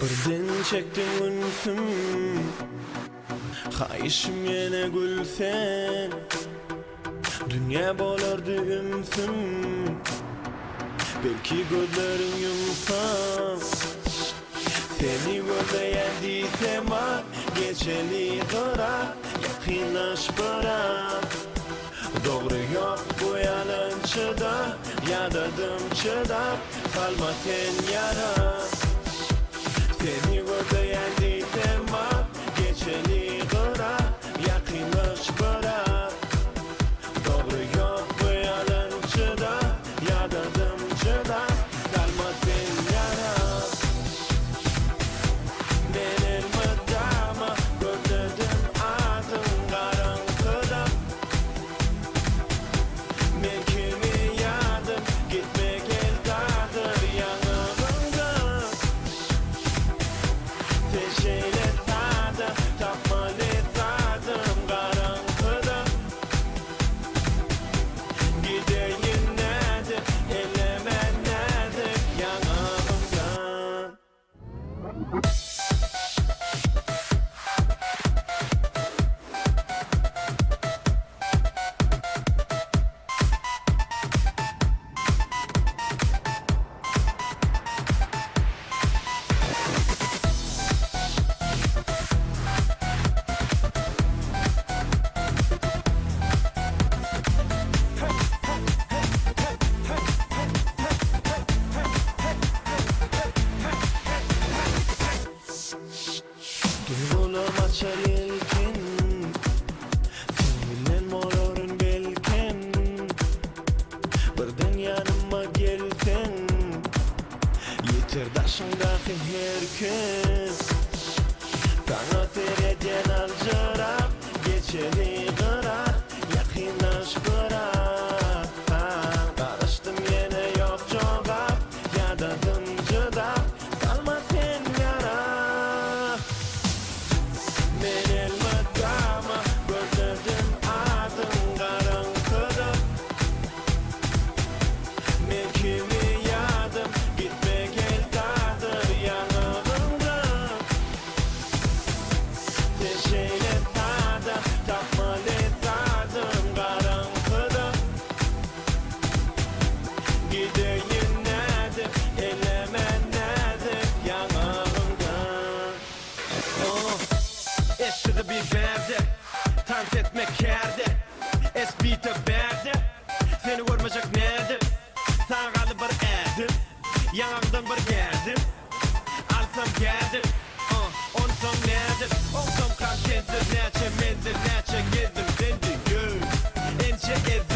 Birden çektim ünsüm, kayışım yine gülsen. Dünya bolardı ümsüm, belki gözlerin yumsam. Seni görmeyen diysem var, geçeli kıra, yakınlaş bırak. Doğru yok bu yalancıda, yadadım çıdak, kalma sen yara. Seni görmeyen diysem var, geçeli kıra, yakınlaş bırak. Doğru yok bu yalancıda, yadadım çıdak, kalma sen yara. Benim adama gözledim adın karanlıkta. Men kimi yadım gitmek eldadır yanımda. Teşeyle sada tapmalı tadım karanlıkta. Gideyim nedir eleme nedir yanımdan. Duygularım açar yelken, seninle morarın belken. Birden yanıma gelsen, yeter daşındaki herkes. Sana seyreden alcırap, geçeli kırar, yakınlaş bırak. Karıştım yine yok cevap, yadadım cıdak, salma sen yara. Benim adama gözledim adın karanlıkta. Men kimi yadım gitmek eldadır yanımda. Teşeyle sada tapmalı tadım karanlıkta. Gideyim nedir eleme nedir yanımdan. Es should be berde, tant etmek kerde. Es beat berde, seni görmeyecek nedir? Sana kaldı bir erdim, yanımdan bir geldim. Alsam geldim, onsam nedir? Onsam kalkendir, neçe mendir, neçe gezdim, dendi gül. Ençe ezdim.